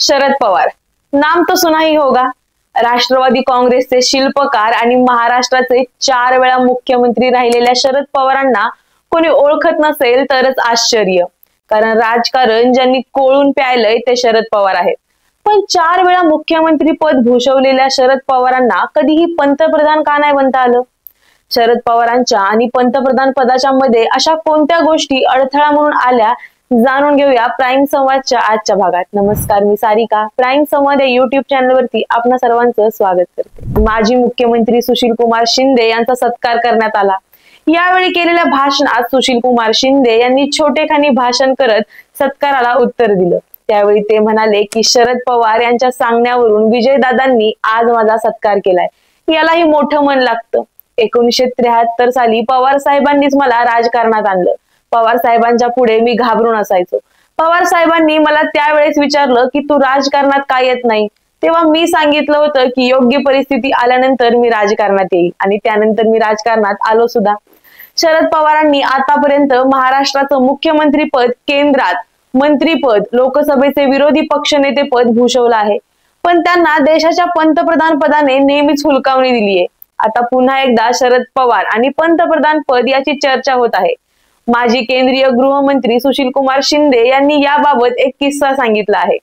शरद पवार, नाम तो सुना ही होगा। राष्ट्रवादी काँग्रेसचे शिल्पकार आणि महाराष्ट्राचे 4 वेळा मुख्यमंत्री राहिलेल्या शरद पवारांना कोणी ओळखत नसेल तरच आश्चर्य, कारण राजकारण ज्यांनी कोळून प्यायलंय ते शरद पवार आहेत। पण 4 वेळा मुख्यमंत्री पद भूषवलेल्या शरद पवारांना कधीही पंतप्रधान का नाही बनता आलं? शरद पवारांच्या आणि पंतप्रधान पदाच्या मध्ये अशा कोणत्या गोष्टी अडथळा म्हणून आल्या, जाणून घेऊया प्राईम संवादच्या आजच्या भागात। नमस्कार, मी सारिका। प्राईम संवाद या युट्यूब चॅनल वरती आपणा सर्वांचं स्वागत करते। माजी मुख्यमंत्री सुशील कुमार शिंदे यांचा सत्कार करण्यात आला। यावेळी केलेल्या भाषणात सुशील कुमार शिंदे यांनी छोटेखानी भाषण करत सत्काराला उत्तर दिलं। त्यावेळी ते म्हणाले की शरद पवार यांच्या सांगण्यावरून विजयदादांनी आज माझा सत्कार केलाय, यालाही मोठं मन लागतं। 1973 साली पवार साहेबांनीच मला राजकारणात आणलं। पवार साहेबांच्या पुढे मी घाबरून असायचो। पवार साहेबांनी मला त्यावेळेस विचारलं की तू राजकारणात का येत नाही, तेव्हा मी सांगितलं होतं की योग्य परिस्थिती आल्यानंतर मी राजकारणात येईल, आणि त्यानंतर मी राजकारणात आलो सुद्धा। शरद पवारांनी आतापर्यंत महाराष्ट्राचं मुख्यमंत्री पद, केंद्रात मंत्रीपद, लोकसभेचे विरोधी पक्षनेते पद भूषवलं आहे, पण त्यांना देशाच्या पंतप्रधान पदाने नेहमीच हुलकावणी दिलीये। आता पुन्हा एकदा शरद पवार आणि पंतप्रधान पद याची चर्चा होत आहे। माजी केंद्रीय गृहमंत्री सुशील कुमार शिंदे यांनी याबाबत एक किस्सा सांगितला आहे।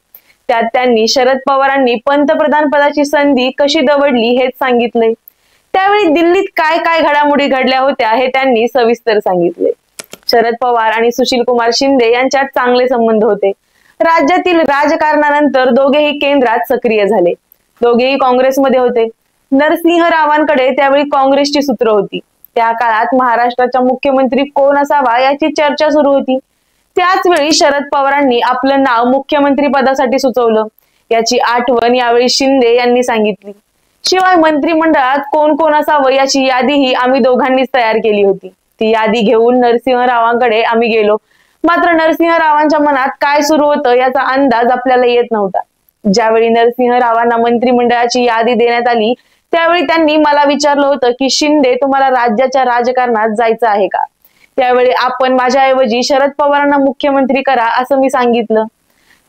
त्यात त्यांनी शरद पवारांनी पंतप्रधान पदाची संधी कशी दवडली हेच सांगितले। त्यावेळी दिल्लीत काय काय घडामोडी घडल्या होत्या हे त्यांनी सविस्तर सांगितले। शरद पवार आणि सुशील कुमार शिंदे यांच्यात चांगले संबंध होते। राज्यातील राजकारणानंतर दोघेही केंद्रात सक्रिय झाले। दोघेही काँग्रेसमध्ये होते। नरसिंह रावांकडे त्यावेळी काँग्रेसची सूत्र होती। त्या काळात महाराष्ट्राचा मुख्यमंत्री कोण असावा याची चर्चा सुरू होती। त्याच वेळी शरद पवारांनी आपलं नाव मुख्यमंत्री पदासाठी सुचवलं। याची आठवण यावेळी शिंदे यांनी सांगितली। शिवाय मंत्रिमंडळात कोण कोण असावं याची यादीही आम्ही दोघांनीच तयार केली होती। ती यादी घेऊन नरसिंह रावांकडे आम्ही गेलो, मात्र नरसिंह रावांच्या मनात काय सुरू होतं याचा अंदाज आपल्याला येत नव्हता। ज्यावेळी नरसिंह रावांना मंत्रिमंडळाची यादी देण्यात आली त्यावेळी त्यांनी मला विचारलं होतं की शिंदे, तुम्हाला राज्याच्या राजकारणात जायचं आहे का? त्यावेळी आपण माझ्याऐवजी शरद पवारांना मुख्यमंत्री करा असं मी सांगितलं।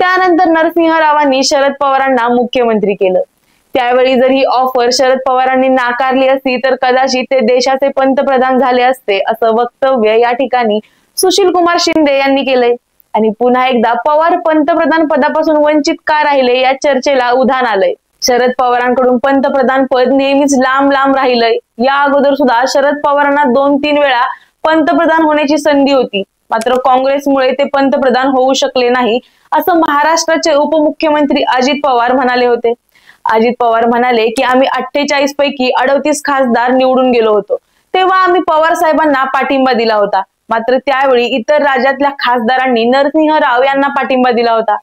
त्यानंतर नरसिंह रावांनी शरद पवारांना मुख्यमंत्री केलं। त्यावेळी जर ही ऑफर शरद पवारांनी नाकारली असती तर कदाचित ते देशाचे पंतप्रधान झाले असते, असं वक्तव्य या ठिकाणी सुशील कुमार शिंदे यांनी केलंय। आणि पुन्हा एकदा पवार पंतप्रधान पदापासून वंचित का राहिले या चर्चेला उधाण आलंय। शरद पवारांकडून पंतप्रधान पद नेहमीच लांब लांब राहिलंय। या अगोदर सुद्धा शरद पवारांना 2-3 वेळा पंतप्रधान होण्याची संधी होती, मात्र काँग्रेसमुळे ते पंतप्रधान होऊ शकले नाही, असं महाराष्ट्राचे उपमुख्यमंत्री अजित पवार म्हणाले होते। अजित पवार म्हणाले की आम्ही 48 पैकी 38 खासदार निवडून गेलो होतो, तेव्हा आम्ही पवार साहेबांना पाठिंबा दिला होता, मात्र त्यावेळी इतर राज्यातल्या खासदारांनी नरसिंह राव यांना पाठिंबा दिला होता।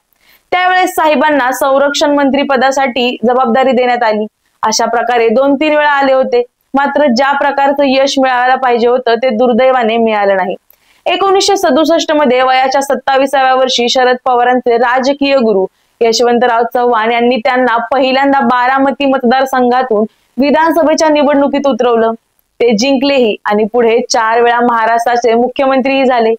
त्यावेळेस साहेबांना संरक्षण मंत्री पदासाठी जबाबदारी देण्यात आली। अशा प्रकारे 2-3 वेळा आले होते, मात्र ज्या प्रकारचं यश मिळायला पाहिजे होतं ते दुर्दैवाने मिळालं नाही। 1967 मध्ये वयाच्या 27व्या वर्षी शरद पवारांचे राजकीय गुरु यशवंतराव चव्हाण यांनी त्यांना पहिल्यांदा बारामती मतदारसंघातून विधानसभेच्या निवडणुकीत उतरवलं। ते जिंकलेही आणि पुढे 4 वेळा महाराष्ट्राचे मुख्यमंत्रीही झाले।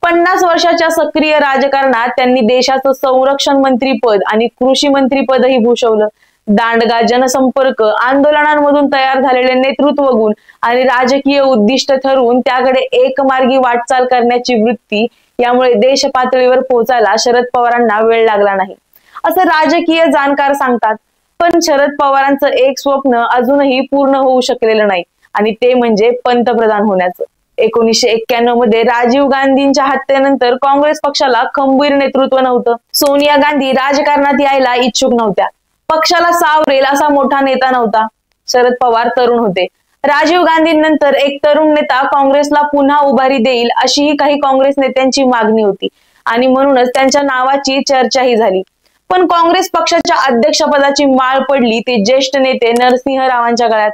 50 वर्षाच्या सक्रिय राजकारणात त्यांनी देशाचं संरक्षण मंत्री पद आणि कृषी मंत्री पदही भूषवलं। दांडगा जनसंपर्क आंदोलनांमधून तयार झालेले नेतृत्व गुण आणि राजकीय उद्दिष्ट ठरवून त्याकडे एकमार्गी वाटचाल करण्याची वृत्ती यामुळे देश पातळीवर पोहोचायला शरद पवारांना वेळ लागला नाही, असं राजकीय जाणकार सांगतात। पण शरद पवारांचं एक स्वप्न अजूनही पूर्ण होऊ शकलेलं नाही, आणि ते म्हणजे पंतप्रधान होण्याचं। 1991 मध्ये राजीव गांधींच्या हत्येनंतर काँग्रेस पक्षाला खंबीर नेतृत्व नव्हतं। सोनिया गांधी राजकारणात यायला इच्छुक नव्हत्या। पक्षाला सावरेल असा मोठा नेता नव्हता। शरद पवार तरुण होते। राजीव गांधींनंतर एक तरुण नेता काँग्रेसला पुन्हा उभारी देईल अशीही काही काँग्रेस नेत्यांची मागणी होती, आणि म्हणूनच त्यांच्या नावाची चर्चाही झाली। पण काँग्रेस पक्षाच्या अध्यक्षपदाची माळ पडली ते ज्येष्ठ नेते नरसिंह रावांच्या गळ्यात।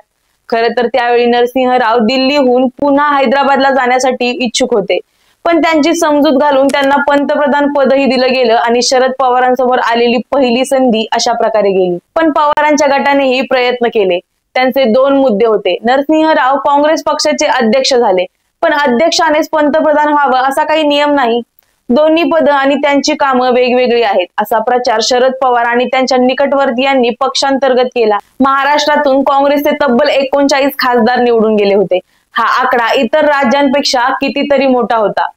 खरं तर त्यावेळी नरसिंह राव दिल्लीहून पुन्हा हैदराबादला जाण्यासाठी इच्छुक होते, पण त्यांची समजूत घालून त्यांना पंतप्रधान पदही दिलं गेलं आणि शरद पवारांसमोर आलेली पहिली संधी अशा प्रकारे गेली। पण पवारांच्या गटानेही प्रयत्न केले। त्यांचे 2 मुद्दे होते। नरसिंह राव काँग्रेस पक्षाचे अध्यक्ष झाले, पण अध्यक्षानेच पंतप्रधान व्हावं असा काही नियम नाही। दोन्ही पद आणि त्यांची कामं वेगवेगळी आहेत असा प्रचार शरद पवार आणि त्यांच्या निकटवर्तीयांनी पक्षांतर्गत केला। महाराष्ट्रातून काँग्रेसचे तब्बल 39 खासदार निवडून गेले होते। हा आकडा इतर राज्यांपेक्षा कितीतरी मोठा होता।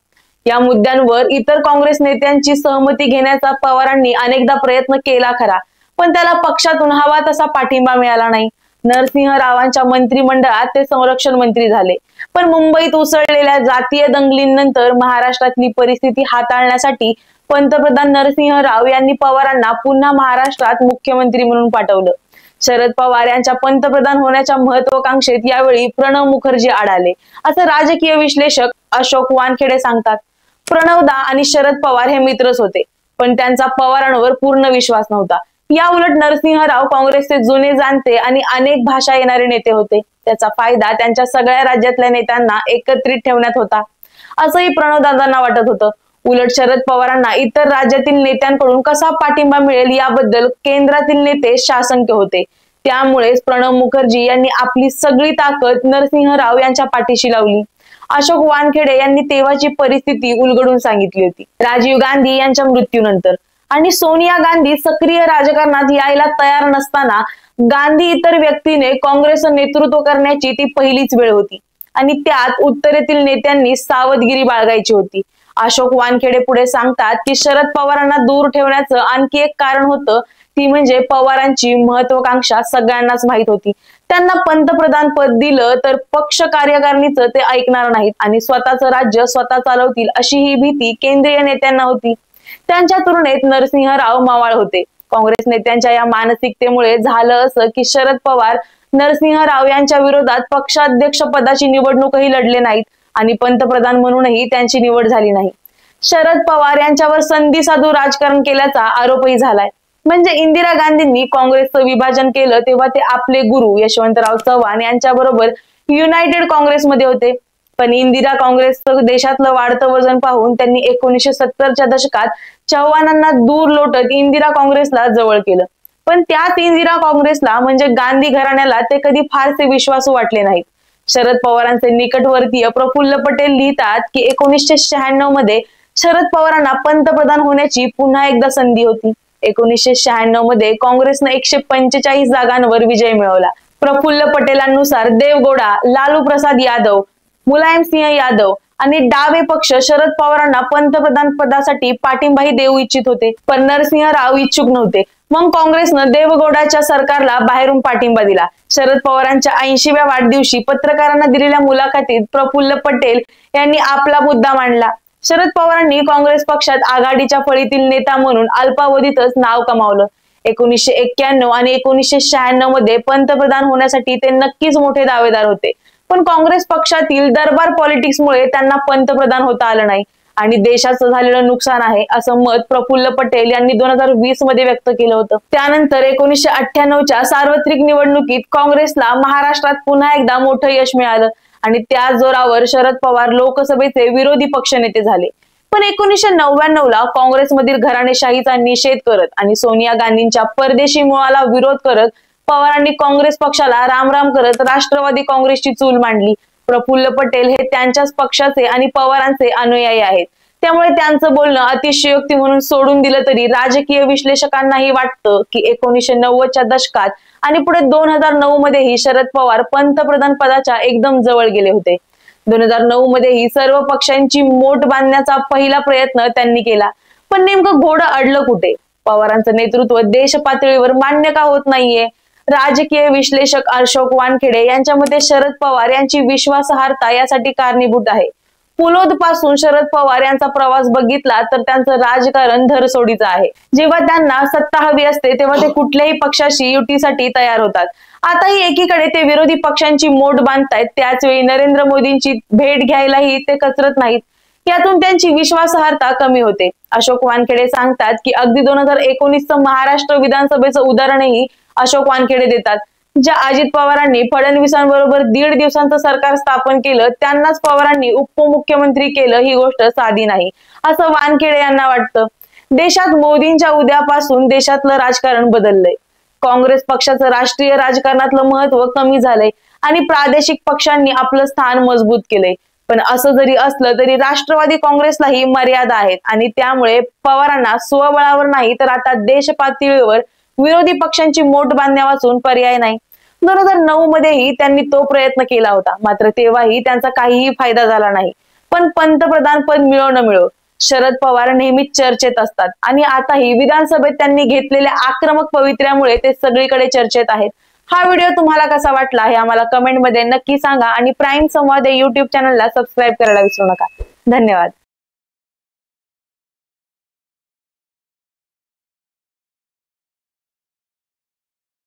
या मुद्द्यांवर इतर काँग्रेस नेत्यांची सहमती घेण्याचा पवारांनी अनेकदा प्रयत्न केला खरा, पण त्याला पक्षातून हवा तसा पाठिंबा मिळाला नाही। नरसिंह रावांच्या मंत्रिमंडळात ते संरक्षण मंत्री झाले, पण मुंबईत उसळलेल्या जातीय दंगलींनंतर महाराष्ट्रातली परिस्थिती हाताळण्यासाठी पंतप्रधान नरसिंह राव यांनी पवारांना पुन्हा महाराष्ट्रात मुख्यमंत्री म्हणून पाठवलं। शरद पवार यांच्या पंतप्रधान होण्याच्या महत्वाकांक्षेत यावेळी प्रणव मुखर्जी आढाले, असं राजकीय विश्लेषक अशोक वानखेडे सांगतात। प्रणवदा आणि शरद पवार हे मित्रच होते, पण त्यांचा पवारांवर पूर्ण विश्वास नव्हता। या उलट नरसिंहराव काँग्रेसचे जुने जाणते आणि अनेक भाषा येणारे नेते होते। त्याचा फायदा त्यांच्या सगळ्या राज्यातल्या नेत्यांना एकत्रित ठेवण्यात होता, असंही प्रणवदादांना वाटत होतं। उलट शरद पवारांना इतर राज्यातील नेत्यांकडून कसा पाठिंबा मिळेल याबद्दल केंद्रातील नेते साशंक होते। त्यामुळेच प्रणव मुखर्जी यांनी आपली सगळी ताकद नरसिंहराव यांच्या पाठीशी लावली। अशोक वानखेडे यांनी तेव्हाची परिस्थिती उलगडून सांगितली होती। राजीव गांधी यांच्या मृत्यूनंतर आणि सोनिया गांधी सक्रिय राजकारणात यायला तयार नसताना गांधी इतर व्यक्तीने काँग्रेसचं नेतृत्व करण्याची ती पहिलीच वेळ होती आणि त्यात उत्तरेतील नेत्यांनी सावधगिरी बाळगायची होती। अशोक वानखेडे पुढे सांगतात की शरद पवारांना दूर ठेवण्याचं आणखी एक कारण होतं, ती म्हणजे पवारांची महत्वाकांक्षा सगळ्यांनाच माहित होती। त्यांना पंतप्रधान पद दिलं तर पक्ष कार्यकारिणीचं ते ऐकणार नाहीत आणि स्वतःचं राज्य स्वतः चालवतील अशी ही भीती केंद्रीय नेत्यांना होती। त्यांच्या तुलनेत नरसिंहराव मावळ होते। काँग्रेस नेत्यांच्या या मानसिकतेमुळे झालं असं की शरद पवार नरसिंहराव यांच्या विरोधात पक्षाध्यक्ष पदाची निवडणूकही लढले नाहीत आणि पंतप्रधान म्हणूनही त्यांची निवड झाली नाही। शरद पवार यांच्यावर संधी साधू राजकारण केल्याचा आरोपही झालाय। म्हणजे इंदिरा गांधींनी काँग्रेसचं विभाजन केलं तेव्हा ते आपले गुरु यशवंतराव चव्हाण यांच्या बरोबर युनायटेड काँग्रेसमध्ये होते, पण इंदिरा काँग्रेसचं देशातलं वाढतं वजन पाहून त्यांनी 1970च्या दशकात चव्हाणांना दूर लोटत इंदिरा काँग्रेसला जवळ केलं। पण त्याच इंदिरा काँग्रेसला म्हणजे गांधी घराण्याला ते कधी फारसे विश्वासू वाटले नाहीत। शरद पवारांचे निकटवर्तीय प्रफुल्ल पटेल लिहितात की 1996 मध्ये शरद पवारांना पंतप्रधान होण्याची पुन्हा एकदा संधी होती। 1996 मध्ये काँग्रेसनं 145 जागांवर विजय मिळवला। प्रफुल्ल पटेलांनुसार देवगौडा, लालू प्रसाद यादव, मुलायम सिंह यादव आणि डावे पक्ष शरद पवारांना पंतप्रधान पदासाठी पाठिंबाही देऊ इच्छित होते, पण नरसिंहराव इच्छुक नव्हते। मग काँग्रेसनं देवगौडाच्या सरकारला बाहेरून पाठिंबा दिला। शरद पवारांच्या 80व्या वाढदिवशी पत्रकारांना दिलेल्या मुलाखतीत प्रफुल्ल पटेल यांनी आपला मुद्दा मांडला। शरद पवारांनी काँग्रेस पक्षात आघाडीच्या फळीतील नेता म्हणून अल्पावधीतच नाव कमावलं। 1991 आणि 1996 मध्ये पंतप्रधान होण्यासाठी ते नक्कीच मोठे दावेदार होते, पण काँग्रेस पक्षातील दरबार पॉलिटिक्समुळे त्यांना पंतप्रधान होता आलं नाही आणि देशाचं झालेलं नुकसान आहे असं मत प्रफुल्ल पटेल यांनी 2020 मध्ये व्यक्त केलं होतं। त्यानंतर 1998च्या सार्वत्रिक निवडणुकीत काँग्रेसला महाराष्ट्रात पुन्हा एकदा मोठं यश मिळालं आणि त्या जोरावर शरद पवार लोकसभेचे विरोधी पक्षनेते झाले। पण 1999ला काँग्रेसमधील घराणेशाहीचा निषेध करत आणि सोनिया गांधींच्या परदेशी मुळाला विरोध करत पवारांनी काँग्रेस पक्षाला रामराम करत राष्ट्रवादी काँग्रेसची चूल मांडली। प्रफुल्ल पटेल हे त्यांच्याच पक्षाचे आणि पवारांचे अनुयायी आहेत, त्यामुळे त्यांचं बोलणं अतिशयोक्ती म्हणून सोडून दिलं तरी राजकीय विश्लेषकांनाही वाटतं की 1990च्या दशकात आणि पुढे 2009 मध्येही शरद पवार पंतप्रधान पदाच्या एकदम जवळ गेले होते। 2009 मध्येही सर्व पक्षांची मोट बांधण्याचा पहिला प्रयत्न त्यांनी केला, पण नेमकं घोडं अडलं कुठे? पवारांचं नेतृत्व देश पातळीवर मान्य का होत नाहीये? राजकीय विश्लेषक अशोक वानखेडे यांच्या मते शरद पवार यांची विश्वासार्हता यासाठी कारणीभूत आहे। पुलोद पासून शरद पवार यांचा प्रवास बघितला तर त्यांचं राजकारण धरसोडीचं आहे। जेव्हा त्यांना सत्ता हवी असते तेव्हा ते कुठल्याही पक्षाशी युतीसाठी तयार होतात। आताही एकीकडे ते विरोधी पक्षांची मोट बांधतायत, त्याच वेळी नरेंद्र मोदींची भेट घ्यायलाही ते कचरत नाहीत। यातून त्यांची विश्वासार्हता कमी होते। अशोक वानखेडे सांगतात की अगदी 2019चं महाराष्ट्र विधानसभेचं उदाहरणही अशोक वानखेडे देतात। ज्या अजित पवारांनी फडणवीसांबरोबर 1.5 दिवसांचं सरकार स्थापन केलं त्यांनाच पवारांनी उपमुख्यमंत्री केलं, ही गोष्ट साधी नाही असं वानखेडे यांना वाटतं। देशात मोदींच्या उद्यापासून देशातलं राजकारण बदललंय। काँग्रेस पक्षाचं राष्ट्रीय राजकारणातलं महत्व कमी झालंय आणि प्रादेशिक पक्षांनी आपलं स्थान मजबूत केलंय। पण असं जरी असलं तरी राष्ट्रवादी काँग्रेसलाही मर्यादा आहेत आणि त्यामुळे पवारांना स्वबळावर नाही तर आता देश पातळीवर विरोधी पक्षांची मोठ बांधण्यावाचून पर्याय नाही. 2009 मध्येही त्यांनी तो प्रयत्न केला होता, मात्र तेव्हाही त्यांचा काहीही फायदा झाला नाही. पण पंतप्रधान पद मिळो न मिळो शरद पवार नेहमीच चर्चेत असतात आणि आताही विधानसभेत त्यांनी घेतलेल्या आक्रमक पवित्र्यामुळे ते सगळीकडे चर्चेत आहेत. हा व्हिडिओ तुम्हाला कसा वाटला हे आम्हाला कमेंट मध्ये नक्की सांगा आणि प्राईम संवाद या युट्यूब चॅनलला सबस्क्राईब करायला विसरू नका. धन्यवाद.